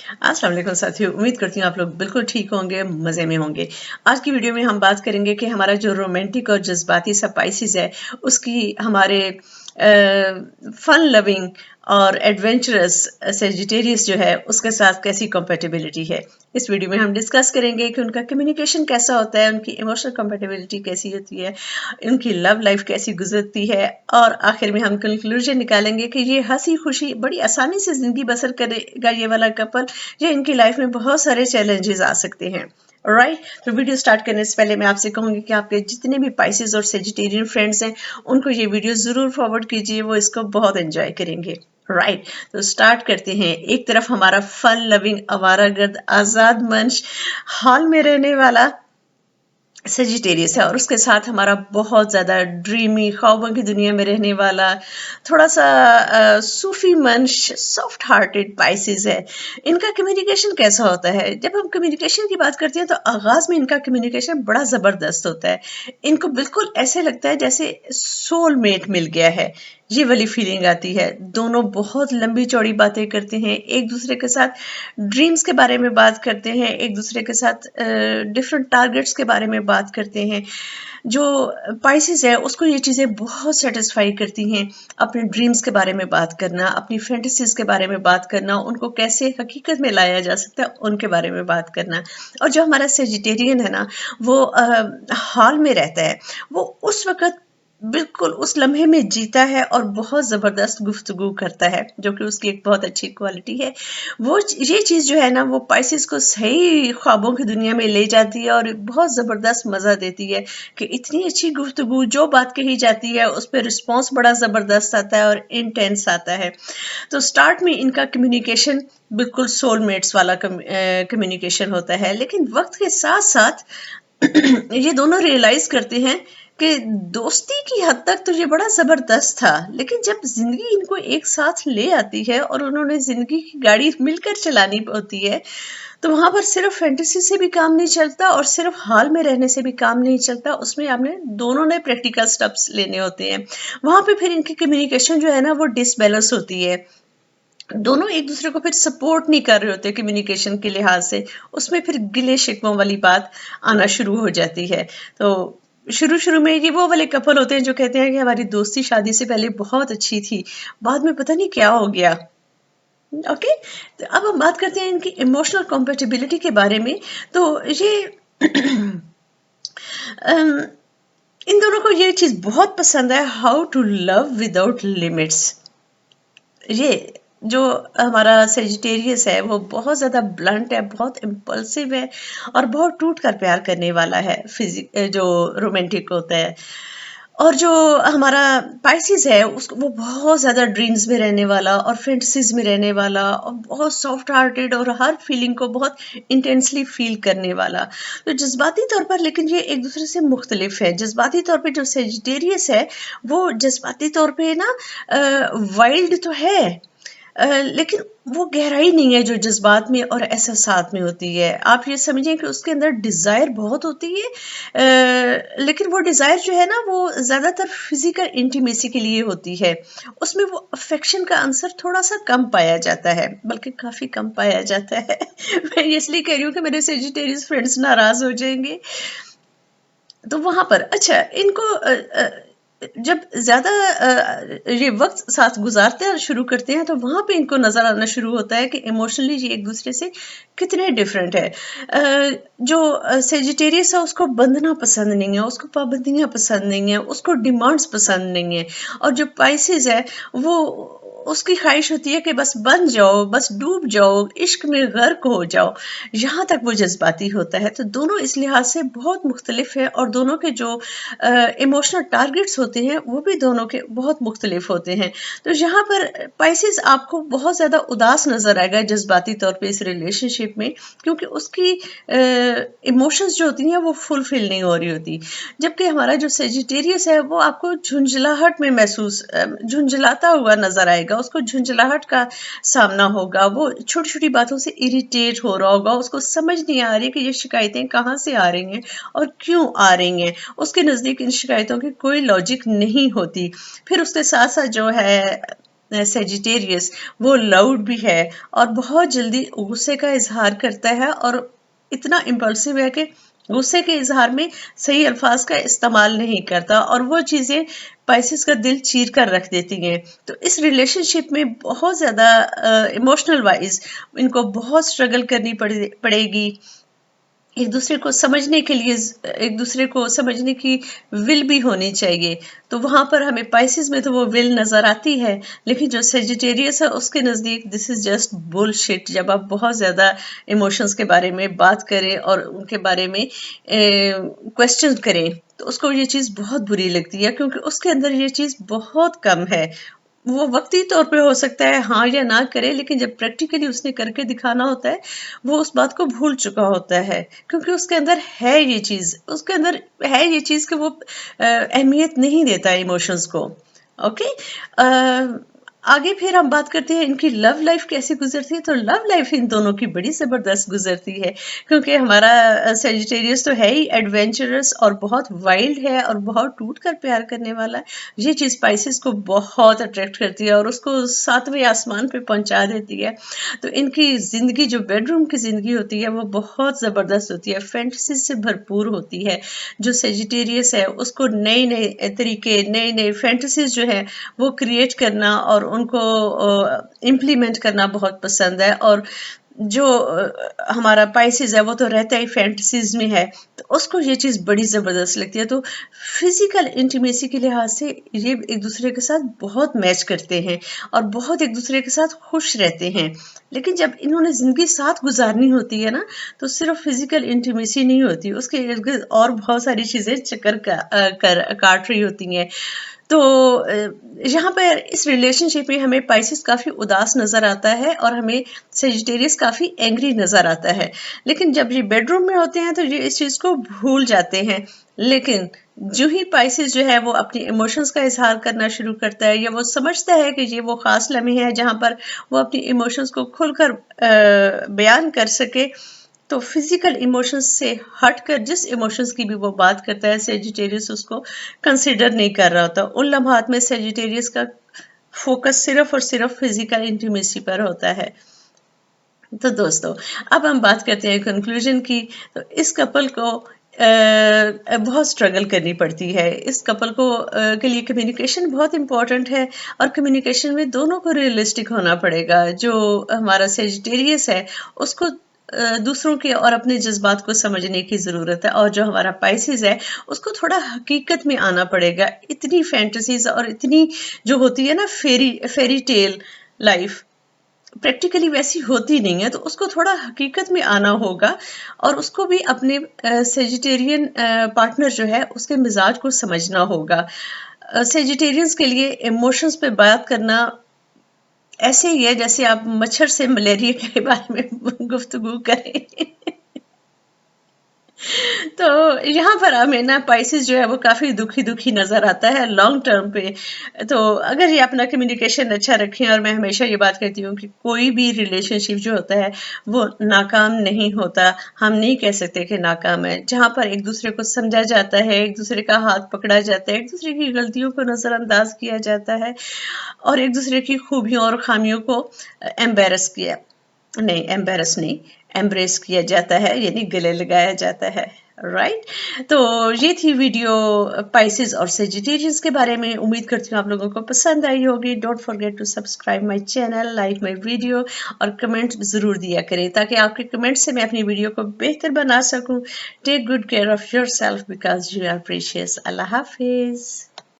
अस्सलाम वालेकुम साथियों, उम्मीद करती हूँ आप लोग बिल्कुल ठीक होंगे, मज़े में होंगे। आज की वीडियो में हम बात करेंगे कि हमारा जो रोमांटिक और जज़्बाती सा पाइसेस है, उसकी हमारे फन लविंग और एडवेंचरस सेजिटेरियस जो है, उसके साथ कैसी कंपैटिबिलिटी है। इस वीडियो में हम डिस्कस करेंगे कि उनका कम्युनिकेशन कैसा होता है, उनकी इमोशनल कंपैटिबिलिटी कैसी होती है, उनकी लव लाइफ कैसी गुजरती है और आखिर में हम कंक्लूजन निकालेंगे कि ये हँसी-खुशी बड़ी आसानी से ज़िंदगी बसर करेगा ये वाला कपल या इनकी लाइफ में बहुत सारे चैलेंजेस आ सकते हैं। राइट, तो वीडियो स्टार्ट करने से पहले मैं आपसे कहूंगी कि आपके जितने भी पाइसेस और सेजिटेरियन फ्रेंड्स हैं उनको ये वीडियो जरूर फॉरवर्ड कीजिए, वो इसको बहुत एंजॉय करेंगे। राइट, तो स्टार्ट करते हैं। एक तरफ हमारा फन लविंग आवारागर्द आजाद मंश हॉल में रहने वाला सेजिटेरियस है और उसके साथ हमारा बहुत ज़्यादा ड्रीमी ख्वाबों की दुनिया में रहने वाला थोड़ा सा सूफी मंश सॉफ्ट हार्टेड पाइसेस है। इनका कम्युनिकेशन कैसा होता है? जब हम कम्युनिकेशन की बात करते हैं तो आगाज़ में इनका कम्युनिकेशन बड़ा ज़बरदस्त होता है। इनको बिल्कुल ऐसे लगता है जैसे सोलमेट मिल गया है, ये वाली फीलिंग आती है। दोनों बहुत लंबी चौड़ी बातें करते हैं, एक दूसरे के साथ ड्रीम्स के बारे में बात करते हैं, एक दूसरे के साथ डिफरेंट टारगेट्स के बारे में बात करते हैं। जो पाइसेस है उसको ये चीज़ें बहुत सेटिस्फाई करती हैं। अपने ड्रीम्स के बारे में बात करना, अपनी फैंटेसीज के बारे में बात करना, उनको कैसे हकीकत में लाया जा सकता है उनके बारे में बात करना। और जो हमारा सेजिटेरियन है ना, वो हॉल में रहता है, वो उस वक़्त बिल्कुल उस लम्हे में जीता है और बहुत ज़बरदस्त गुफ्तगू करता है, जो कि उसकी एक बहुत अच्छी क्वालिटी है। ये चीज़ जो है ना, वो पाइसेस को सही ख्वाबों की दुनिया में ले जाती है और बहुत ज़बरदस्त मज़ा देती है कि इतनी अच्छी गुफ्तगू, जो बात कही जाती है उस पर रिस्पॉन्स बड़ा ज़बरदस्त आता है और इंटेंस आता है। तो स्टार्ट में इनका कम्युनिकेशन बिल्कुल सोलमेट्स वाला कम्युनिकेशन होता है, लेकिन वक्त के साथ साथ ये दोनों रियलाइज करते हैं कि दोस्ती की हद तक तो ये बड़ा जबरदस्त था, लेकिन जब जिंदगी इनको एक साथ ले आती है और उन्होंने जिंदगी की गाड़ी मिलकर चलानी होती है, तो वहां पर सिर्फ फैंटेसी से भी काम नहीं चलता और सिर्फ हाल में रहने से भी काम नहीं चलता। उसमें आपने दोनों ने प्रैक्टिकल स्टेप्स लेने होते हैं। वहां पे फिर इनकी कम्युनिकेशन जो है ना, वो डिसबैलेंस होती है। दोनों एक दूसरे को फिर सपोर्ट नहीं कर रहे होते कम्युनिकेशन के लिहाज से। उसमें फिर गिले शिकवों वाली बात आना शुरू हो जाती है। तो शुरू में ये वो वाले कपल होते हैं जो कहते हैं कि हमारी दोस्ती शादी से पहले बहुत अच्छी थी, बाद में पता नहीं क्या हो गया। ओके, तो अब हम बात करते हैं इनकी इमोशनल कॉम्पेटिबिलिटी के बारे में। तो ये इन दोनों को ये चीज बहुत पसंद है, how to love without limits. ये जो हमारा सेजिटेरियस है वो बहुत ज़्यादा ब्लंट है, बहुत इम्पल्सिव है और बहुत टूट कर प्यार करने वाला है। जो रोमांटिक होता है। और जो हमारा पाइसेस है उसको वो बहुत ज़्यादा ड्रीम्स में रहने वाला और फैंटेसीज में रहने वाला और बहुत सॉफ्ट हार्टेड और हर फीलिंग को बहुत इंटेंसली फील करने वाला। तो जज्बाती तौर पर लेकिन ये एक दूसरे से मुख्तलिफ है। जज्बाती तौर पे जो सेजिटेरियस है वो जज्बाती तौर पे ना वाइल्ड तो है, लेकिन वो गहराई नहीं है जो जज्बात में और एहसासात में होती है। आप ये समझिए कि उसके अंदर डिज़ायर बहुत होती है, लेकिन वो डिज़ायर जो है ना, वो ज़्यादातर फिजिकल इंटीमेसी के लिए होती है। उसमें वो अफेक्शन का आंसर थोड़ा सा कम पाया जाता है, बल्कि काफ़ी कम पाया जाता है। मैं इसलिए कह रही हूँ कि मेरे सेजिटेरियस फ्रेंड्स नाराज़ हो जाएंगे। तो वहां पर अच्छा इनको जब ज्यादा ये वक्त साथ गुजारते हैं और शुरू करते हैं, तो वहां पे इनको नजर आना शुरू होता है कि इमोशनली ये एक दूसरे से कितने डिफरेंट है। जो सेजिटेरियस है उसको बंधना पसंद नहीं है, उसको पाबंदियां पसंद नहीं है, उसको डिमांड्स पसंद नहीं है। और जो पाइसेस है वो उसकी ख्वाहिश होती है कि बस बन जाओ, बस डूब जाओ, इश्क में गर्क हो जाओ। यहाँ तक वो जज्बाती होता है। तो दोनों इस लिहाज से बहुत मुख्तलिफ है और दोनों के जो इमोशनल टारगेट्स होते हैं वो भी दोनों के बहुत मुख्तलिफ होते हैं। तो यहाँ पर पाइसेस आपको बहुत ज़्यादा उदास नज़र आएगा जज्बाती तौर पे इस रिलेशनशिप में, क्योंकि उसकी इमोशंस जो होती हैं वो फुलफिल नहीं हो रही होती। जबकि हमारा जो सेजिटेरियस है वो आपको झुंझलाहट में महसूस झुंझलाता हुआ नज़र आएगा, उसको झुंझलाहट का सामना होगा, वो छोटी छोटी बातों से इरिटेट हो रहा होगा, उसको समझ नहीं आ रही कि ये शिकायतें कहाँ से आ रही हैं और क्यों आ रही हैं। उसके नज़दीक इन शिकायतों की कोई लॉजिक नहीं होती। फिर उसके साथ साथ जो है सेजिटेरियस वो लाउड भी है और बहुत जल्दी गुस्से का इजहार करता है और इतना इम्पल्सिव है कि गुस्से के इजहार में सही अल्फाज का इस्तेमाल नहीं करता और वो चीज़ें पाइसेस का दिल चीर कर रख देती हैं। तो इस रिलेशनशिप में बहुत ज़्यादा इमोशनल वाइज इनको बहुत स्ट्रगल करनी पड़ेगी। एक दूसरे को समझने के लिए एक दूसरे को समझने की विल भी होनी चाहिए। तो वहां पर हमें पाइसेस में तो वो विल नजर आती है, लेकिन जो सेजिटेरियस है उसके नजदीक दिस इज जस्ट बुलशिट। जब आप बहुत ज्यादा इमोशंस के बारे में बात करें और उनके बारे में क्वेश्चन करें तो उसको ये चीज बहुत बुरी लगती है, क्योंकि उसके अंदर ये चीज बहुत कम है। वो वक्ती तौर पे हो सकता है हाँ या ना करे, लेकिन जब प्रैक्टिकली उसने करके दिखाना होता है वो उस बात को भूल चुका होता है, क्योंकि उसके अंदर है ये चीज, उसके अंदर है ये चीज कि वो अहमियत नहीं देता इमोशंस को। ओके, आगे फिर हम बात करते हैं इनकी लव लाइफ कैसे गुजरती है। तो लव लाइफ इन दोनों की बड़ी जबरदस्त गुजरती है, क्योंकि हमारा सेजिटेरियस तो है ही एडवेंचरस और बहुत वाइल्ड है और बहुत टूट कर प्यार करने वाला है। ये चीज स्पाइसेस को बहुत अट्रैक्ट करती है और उसको सातवें आसमान पे पहुंचा देती है। तो इनकी जिंदगी जो बेडरूम की जिंदगी होती है वो बहुत जबरदस्त होती है, फैंटेसी से भरपूर होती है। जो सेजिटेरियस है उसको नए नए तरीके, नए नए फैंटेसीज जो है वो क्रिएट करना और उनको इम्प्लीमेंट करना बहुत पसंद है। और जो हमारा पाइसेस है वो तो रहता ही फैंटेसीज में है, तो उसको ये चीज़ बड़ी ज़बरदस्त लगती है। तो फिजिकल इंटीमेसी के लिहाज से ये एक दूसरे के साथ बहुत मैच करते हैं और बहुत एक दूसरे के साथ खुश रहते हैं। लेकिन जब इन्होंने ज़िंदगी साथ गुजारनी होती है ना, तो सिर्फ फिजिकल इंटीमेसी नहीं होती, उसके इर्द गिर्द और बहुत सारी चीज़ें चक्कर काट रही होती हैं। तो यहाँ पर इस रिलेशनशिप में हमें पाइसेस काफ़ी उदास नज़र आता है और हमें सेजिटेरियस काफ़ी एंग्री नज़र आता है। लेकिन जब ये बेडरूम में होते हैं तो ये इस चीज़ को भूल जाते हैं। लेकिन जो ही पाइसेस जो है वो अपनी इमोशंस का इजहार करना शुरू करता है या वो समझता है कि ये वो ख़ास लम्हे है जहाँ पर वो अपनी इमोशंस को खुलकर बयान कर सके, तो फिजिकल इमोशंस से हटकर जिस इमोशंस की भी वो बात करता है सेजिटेरियस उसको कंसिडर नहीं कर रहा होता। उन लम्हात में सेजिटेरियस का फोकस सिर्फ और सिर्फ फिजिकल इंटीमेसी पर होता है। तो दोस्तों, अब हम बात करते हैं कंक्लूजन की। तो इस कपल को बहुत स्ट्रगल करनी पड़ती है। इस कपल को के लिए कम्युनिकेशन बहुत इम्पोर्टेंट है और कम्युनिकेशन में दोनों को रियलिस्टिक होना पड़ेगा। जो हमारा सेजिटेरियस है उसको दूसरों के और अपने जज्बात को समझने की ज़रूरत है, और जो हमारा पाइसेस है उसको थोड़ा हकीकत में आना पड़ेगा। इतनी फैंटेसीज और इतनी जो होती है ना फेरी फेरी टेल लाइफ प्रैक्टिकली वैसी होती नहीं है, तो उसको थोड़ा हकीकत में आना होगा और उसको भी अपने सेजिटेरियन पार्टनर जो है उसके मिजाज को समझना होगा। सेजिटेरियंस के लिए इमोशंस पे बात करना ऐसे ही है जैसे आप मच्छर से मलेरिया के बारे में गुफ्तगू करें। तो यहाँ पर हमें ना पाइसेस जो है वो काफ़ी दुखी दुखी नज़र आता है लॉन्ग टर्म पे। तो अगर ये अपना कम्युनिकेशन अच्छा रखें, और मैं हमेशा ये बात करती हूँ कि कोई भी रिलेशनशिप जो होता है वो नाकाम नहीं होता। हम नहीं कह सकते कि नाकाम है। जहाँ पर एक दूसरे को समझा जाता है, एक दूसरे का हाथ पकड़ा जाता है, एक दूसरे की गलतियों को नज़रअंदाज किया जाता है और एक दूसरे की खूबियों और खामियों को एम्बेरस नहीं, एम्ब्रेस किया जाता है, यानी गले लगाया जाता है। राइट। तो ये थी वीडियो पाइसेस और सेजिटेरियंस के बारे में। उम्मीद करती हूँ आप लोगों को पसंद आई होगी। Don't forget to subscribe my channel, like my video और कमेंट ज़रूर दिया करें ताकि आपके कमेंट से मैं अपनी वीडियो को बेहतर बना सकूँ। Take good care of yourself because you are precious. अल्लाह हाफिज़।